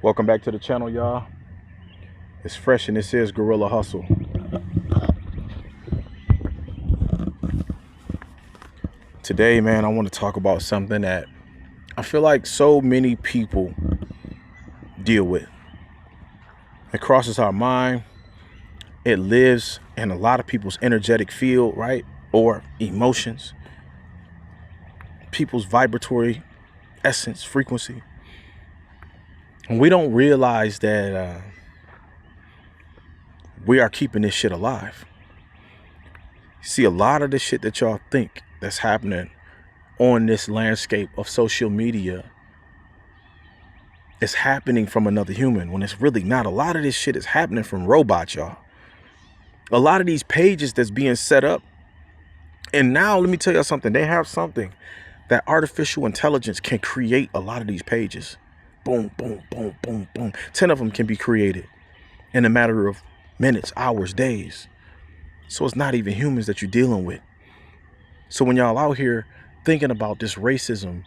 Welcome back to the channel, y'all. It's fresh and this is Guerrilla Hustle. Today, man, I want to talk about something that I feel like so many people deal with. It crosses our mind. It lives in a lot of people's energetic field, right? Or emotions. People's vibratory essence, frequency. And we don't realize that we are keeping this shit alive. See, a lot of the shit that y'all think that's happening on this landscape of social media is happening from another human when it's really not. A lot of this shit is happening from robots, y'all. A lot of these pages that's being set up. And now let me tell you something. They have something that artificial intelligence can create a lot of these pages. Boom, boom, boom, boom, boom. 10 of them can be created in a matter of minutes, hours, days. So it's not even humans that you're dealing with. So when y'all out here thinking about this racism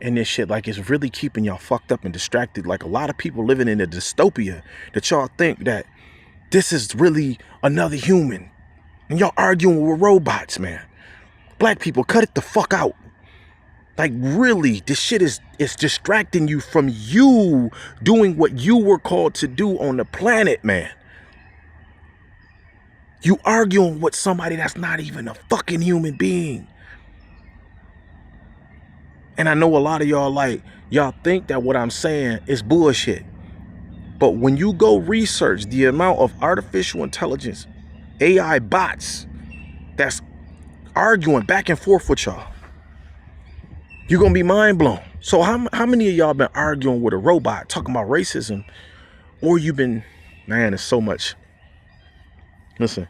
and this shit, like, it's really keeping y'all fucked up and distracted. Like, a lot of people living in a dystopia that y'all think that this is really another human. And y'all arguing with robots, man. Black people, cut it the fuck out. Like, really, this shit is distracting you from you doing what you were called to do on the planet, man. You arguing with somebody that's not even a fucking human being. And I know a lot of y'all think that what I'm saying is bullshit. But when you go research the amount of artificial intelligence, AI bots that's arguing back and forth with y'all, you're going to be mind blown. So how many of y'all been arguing with a robot talking about racism? Or you've been, man, it's so much. Listen,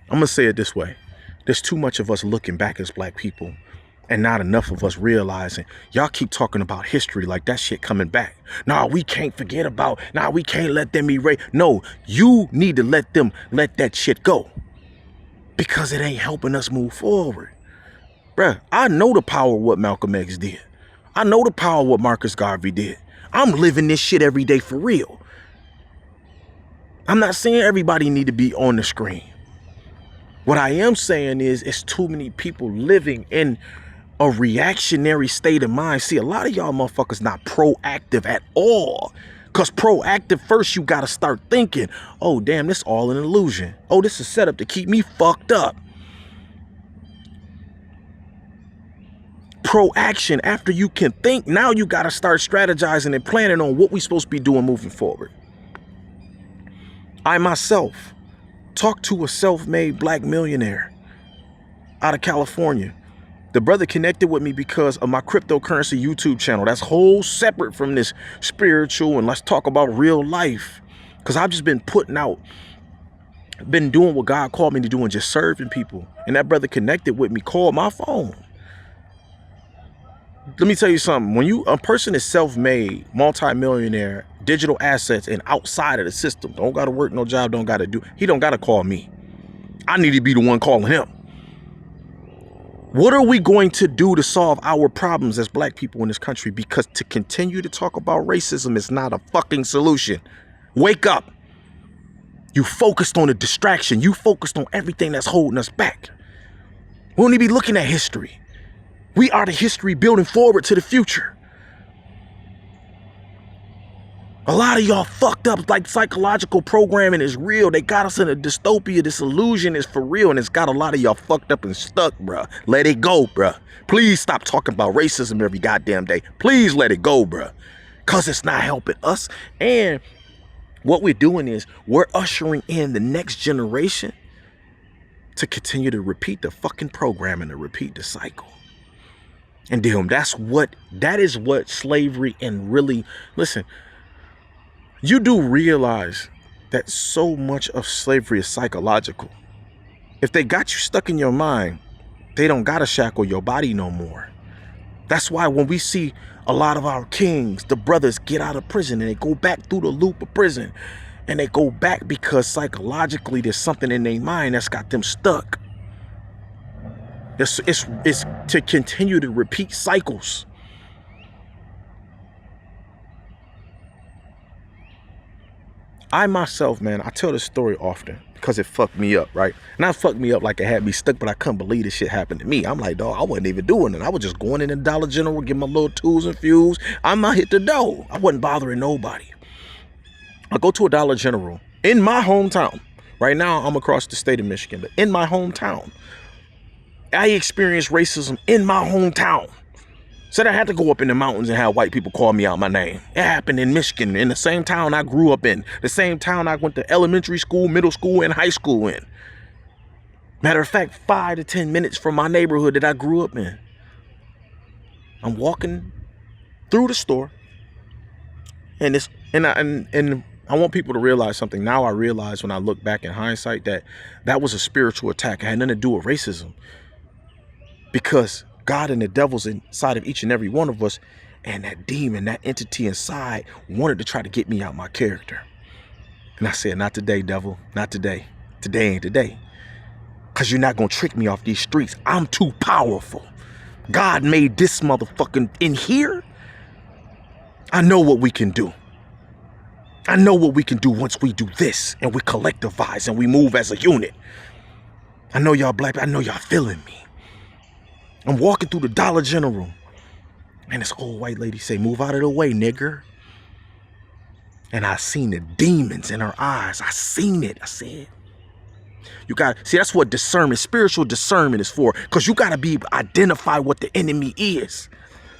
I'm going to say it this way. There's too much of us looking back as black people and not enough of us realizing y'all keep talking about history like that shit coming back. Nah, we can't forget about, we can't let them erase. No, you need to let that shit go because it ain't helping us move forward. Bruh, I know the power of what Malcolm X did. I know the power of what Marcus Garvey did. I'm living this shit every day for real. I'm not saying everybody need to be on the screen. What I am saying is it's too many people living in a reactionary state of mind. See, a lot of y'all motherfuckers not proactive at all. Because proactive, first you got to start thinking, oh, damn, this all an illusion. Oh, this is set up to keep me fucked up. Proaction, after you can think, now you got to start strategizing and planning on what we supposed to be doing moving forward. I myself talked to a self-made black millionaire out of California. The brother connected with me because of my cryptocurrency YouTube channel. That's whole separate from this spiritual and let's talk about real life. Because I've just been been doing what God called me to do and just serving people. And that brother connected with me, called my phone. Let me tell you something. When a person is self-made, multi-millionaire, digital assets, and outside of the system, don't got to work no job, don't got to do, he don't got to call me. I need to be the one calling him. What are we going to do to solve our problems as black people in this country? Because to continue to talk about racism is not a fucking solution. Wake up. You focused on the distraction. You focused on everything that's holding us back. We don't need to be looking at history. We are the history building forward to the future. A lot of y'all fucked up, like psychological programming is real. They got us in a dystopia. This illusion is for real. And it's got a lot of y'all fucked up and stuck, bruh. Let it go, bruh. Please stop talking about racism every goddamn day. Please let it go, bruh. Because it's not helping us. And what we're doing is we're ushering in the next generation to continue to repeat the fucking program and to repeat the cycle. And damn, that is what slavery and really, listen, you do realize that so much of slavery is psychological. If they got you stuck in your mind, they don't gotta shackle your body no more. That's why when we see a lot of our kings, the brothers get out of prison and they go back through the loop of prison, and they go back because psychologically there's something in their mind that's got them stuck. It's to continue to repeat cycles. I myself, man, I tell this story often because it fucked me up, right? Not fucked me up like it had me stuck, but I couldn't believe this shit happened to me. I'm like, dog, I wasn't even doing it. I was just going in the Dollar General, getting my little tools and fuels. I'm not hit the dough. I wasn't bothering nobody. I go to a Dollar General in my hometown. Right now, I'm across the state of Michigan, but in my hometown, I experienced racism in my hometown. Said I had to go up in the mountains and have white people call me out my name. It happened in Michigan, in the same town I grew up in, the same town I went to elementary school, middle school, and high school in. Matter of fact, 5 to 10 minutes from my neighborhood that I grew up in. I'm walking through the store, and I want people to realize something. Now I realize when I look back in hindsight that was a spiritual attack. It had nothing to do with racism, because God and the devil's inside of each and every one of us, and that demon, that entity inside, wanted to try to get me out my character. And I said, not today, devil, not today. Today ain't today. Because you're not going to trick me off these streets. I'm too powerful. God made this motherfucking in here. I know what we can do. I know what we can do once we do this and we collectivize and we move as a unit. I know y'all black, I know y'all feeling me. I'm walking through the Dollar General, and this old white lady say, move out of the way, nigger. And I seen the demons in her eyes. I seen it. I said, you got, see, that's what discernment, spiritual discernment is for, because you got to be identify what the enemy is.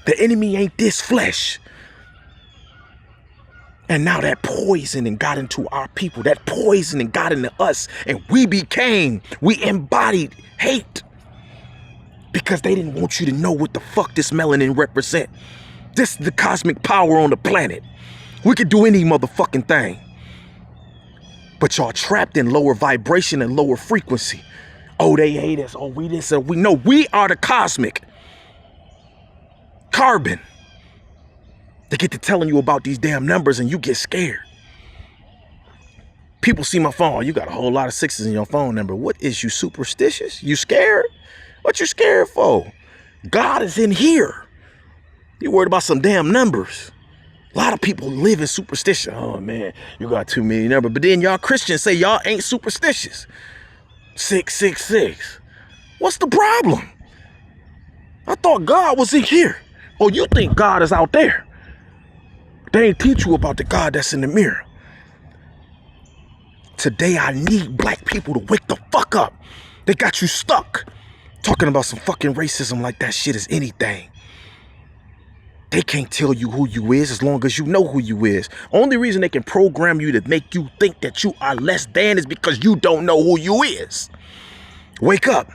The enemy ain't this flesh. And now that poisoning got into our people. That poisoning got into us, and we embodied hate. Because they didn't want you to know what the fuck this melanin represent. This is the cosmic power on the planet. We could do any motherfucking thing. But y'all trapped in lower vibration and lower frequency. Oh, they hate us. Oh, we this. We know we are the cosmic carbon. They get to telling you about these damn numbers and you get scared. People see my phone. You got a whole lot of 6s in your phone number. What is you, superstitious? You scared? What you scared for? God is in here. You worried about some damn numbers. A lot of people live in superstition. Oh man, you got too many numbers. But then y'all Christians say y'all ain't superstitious. 666. What's the problem? I thought God was in here. Oh, you think God is out there? They ain't teach you about the God that's in the mirror. Today I need black people to wake the fuck up. They got you stuck. Talking about some fucking racism like that shit is anything. They can't tell you who you is as long as you know who you is. Only reason they can program you to make you think that you are less than is because you don't know who you is. Wake up.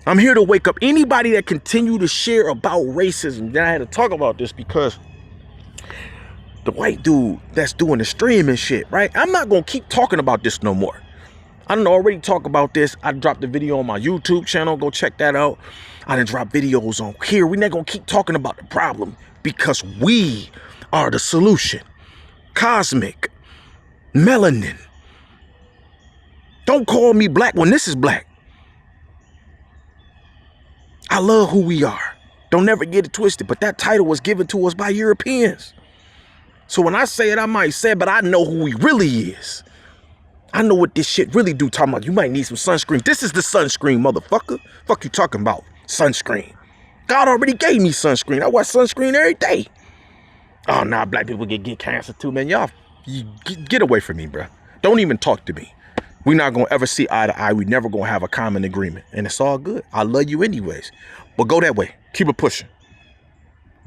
I'm here to wake up anybody that continue to share about racism. Then I had to talk about this because the white dude that's doing the streaming shit, right? I'm not going to keep talking about this no more. I done already talk about this. I dropped a video on my YouTube channel. Go check that out. I done dropped videos on here. We're not going to keep talking about the problem because we are the solution. Cosmic. Melanin. Don't call me black when this is black. I love who we are. Don't never get it twisted. But that title was given to us by Europeans. So when I say it, I might say it, but I know who he really is. I know what this shit really do. Talking about you might need some sunscreen. This is the sunscreen, motherfucker. Fuck you talking about? Sunscreen. God already gave me sunscreen. I wear sunscreen every day. Oh, nah, black people get cancer too, man. Y'all, get away from me, bro. Don't even talk to me. We're not going to ever see eye to eye. We never going to have a common agreement. And it's all good. I love you anyways. But go that way. Keep it pushing.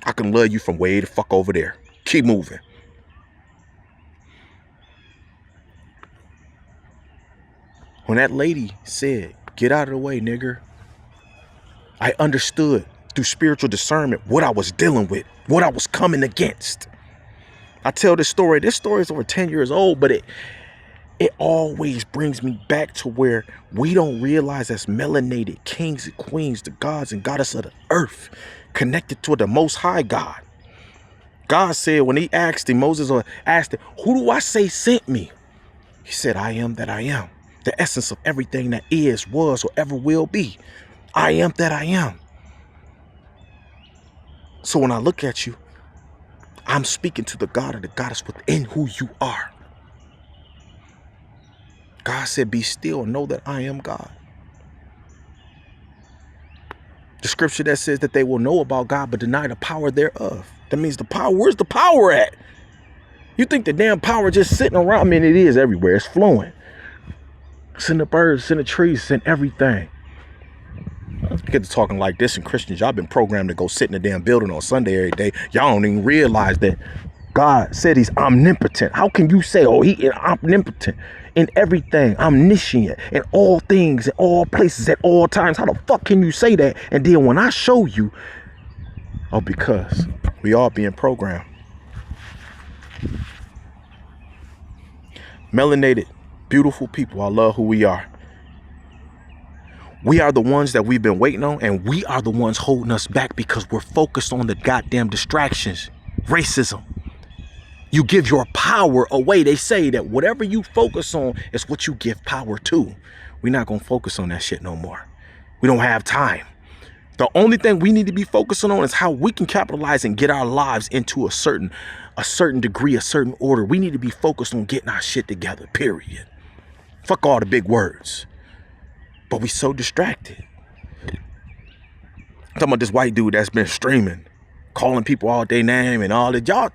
I can love you from way the fuck over there. Keep moving. When that lady said, get out of the way, nigger, I understood through spiritual discernment what I was dealing with, what I was coming against. I tell this story. This story is over 10 years old, but it always brings me back to where we don't realize as melanated kings and queens, the gods and goddess of the earth, connected to the Most High God. God said when he asked him, Moses asked him, who do I say sent me? He said, I am that I am. The essence of everything that is, was, or ever will be. I am that I am. So when I look at you, I'm speaking to the God or the goddess within who you are. God said, be still and know that I am God. The scripture that says that they will know about God but deny the power thereof. That means the power. Where's the power at? You think the damn power just sitting around? I mean, it is everywhere. It's flowing. It's in the birds, it's in the trees, it's in everything. You get to talking like this, and Christians, y'all been programmed to go sit in the damn building on Sunday every day. Y'all don't even realize that God said he's omnipotent. How can you say, oh, he is omnipotent in everything, omniscient in all things, in all places, at all times? How the fuck can you say that? And then when I show you, oh, because we all being programmed. Melanated, beautiful people. I love who we are. We are the ones that we've been waiting on, and we are the ones holding us back because we're focused on the goddamn distractions. Racism. You give your power away. They say that whatever you focus on is what you give power to. We're not going to focus on that shit no more. We don't have time. The only thing we need to be focusing on is how we can capitalize and get our lives into a certain degree, a certain order. We need to be focused on getting our shit together, period. Fuck all the big words. But we so distracted. I'm talking about this white dude that's been streaming, calling people all day name and all that. Y'all,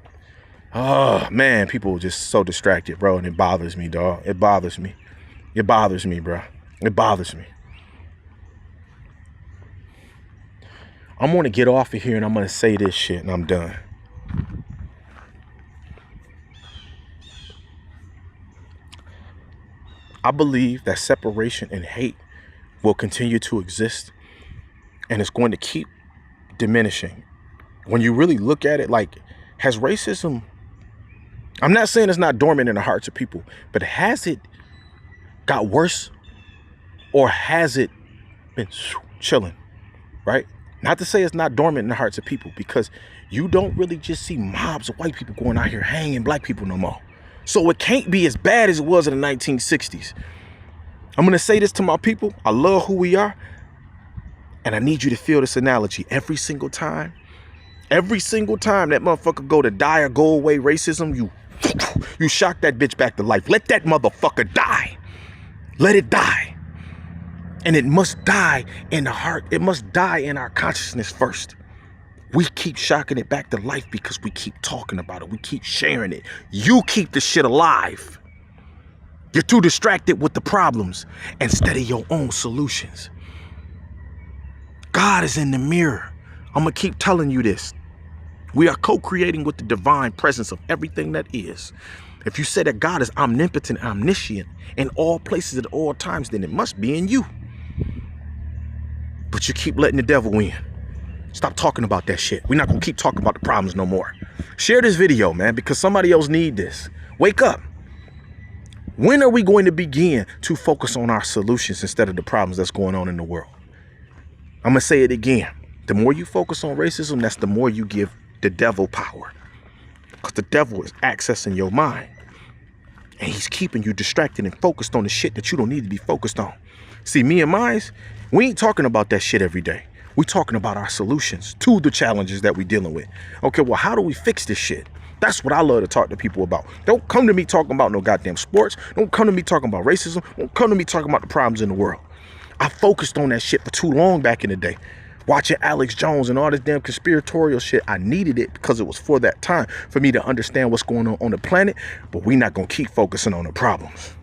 oh man, people are just so distracted, bro. And it bothers me, dog. It bothers me. It bothers me, bro. It bothers me. I'm going to get off of here and I'm going to say this shit and I'm done. I believe that separation and hate will continue to exist, and it's going to keep diminishing. When you really look at it, like, has racism, I'm not saying it's not dormant in the hearts of people, but has it got worse, or has it been chilling, right? Not to say it's not dormant in the hearts of people, because you don't really just see mobs of white people going out here hanging black people no more. So it can't be as bad as it was in the 1960s. I'm going to say this to my people. I love who we are. And I need you to feel this analogy. Every single time that motherfucker go to die or go away racism, you shock that bitch back to life. Let that motherfucker die. Let it die. And it must die in the heart. It must die in our consciousness first. We keep shocking it back to life because we keep talking about it. We keep sharing it. You keep the shit alive. You're too distracted with the problems instead of your own solutions. God is in the mirror. I'm going to keep telling you this. We are co-creating with the divine presence of everything that is. If you say that God is omnipotent, omniscient in all places at all times, then it must be in you. But you keep letting the devil win. Stop talking about that shit. We're not going to keep talking about the problems no more. Share this video, man, because somebody else needs this. Wake up. When are we going to begin to focus on our solutions instead of the problems that's going on in the world? I'm going to say it again. The more you focus on racism, that's the more you give the devil power. Because the devil is accessing your mind. And he's keeping you distracted and focused on the shit that you don't need to be focused on. See, me and mine, we ain't talking about that shit every day. We're talking about our solutions to the challenges that we're dealing with. Okay, well, how do we fix this shit? That's what I love to talk to people about. Don't come to me talking about no goddamn sports. Don't come to me talking about racism. Don't come to me talking about the problems in the world. I focused on that shit for too long back in the day. Watching Alex Jones and all this damn conspiratorial shit. I needed it because it was for that time for me to understand what's going on the planet. But we're not going to keep focusing on the problems.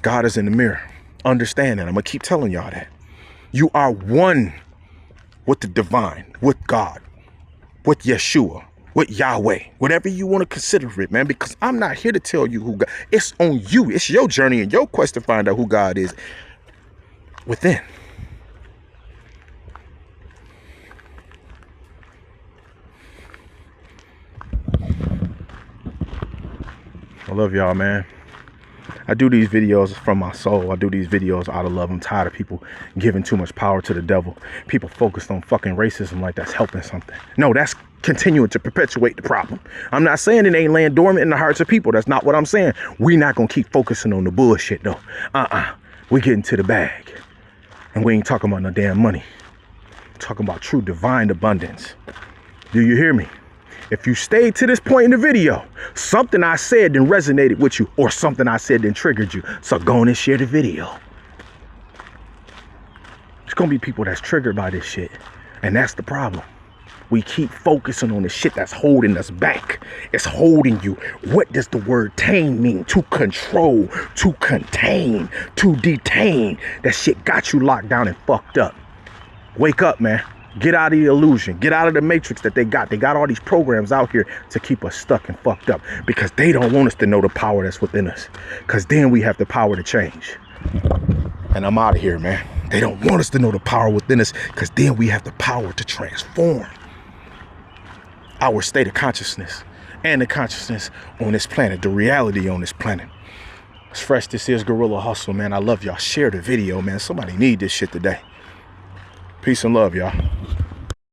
God is in the mirror. Understand that. I'm going to keep telling y'all that. You are one with the divine, with God, with Yeshua, with Yahweh, whatever you want to consider it, man, because I'm not here to tell you who God is. It's on you. It's your journey and your quest to find out who God is within. I love y'all, man. I do these videos from my soul. I do these videos out of love. I'm tired of people giving too much power to the devil. People focused on fucking racism like that's helping something. No, that's continuing to perpetuate the problem. I'm not saying it ain't laying dormant in the hearts of people. That's not what I'm saying. We're not going to keep focusing on the bullshit, though. We're getting to the bag. And we ain't talking about no damn money. We're talking about true divine abundance. Do you hear me? If you stayed to this point in the video, something I said then resonated with you, or something I said then triggered you. So go on and share the video. There's gonna be people that's triggered by this shit. And that's the problem. We keep focusing on the shit that's holding us back. It's holding you. What does the word tame mean? To control, to contain, to detain. That shit got you locked down and fucked up. Wake up, man. Get out of the illusion. Get out of the matrix that they got. They got all these programs out here to keep us stuck and fucked up because they don't want us to know the power that's within us. Because then we have the power to change. And I'm out of here, man. They don't want us to know the power within us because then we have the power to transform our state of consciousness and the consciousness on this planet, the reality on this planet. It's fresh. This is Guerrilla Hustle, man. I love y'all. Share the video, man. Somebody need this shit today. Peace and love, y'all.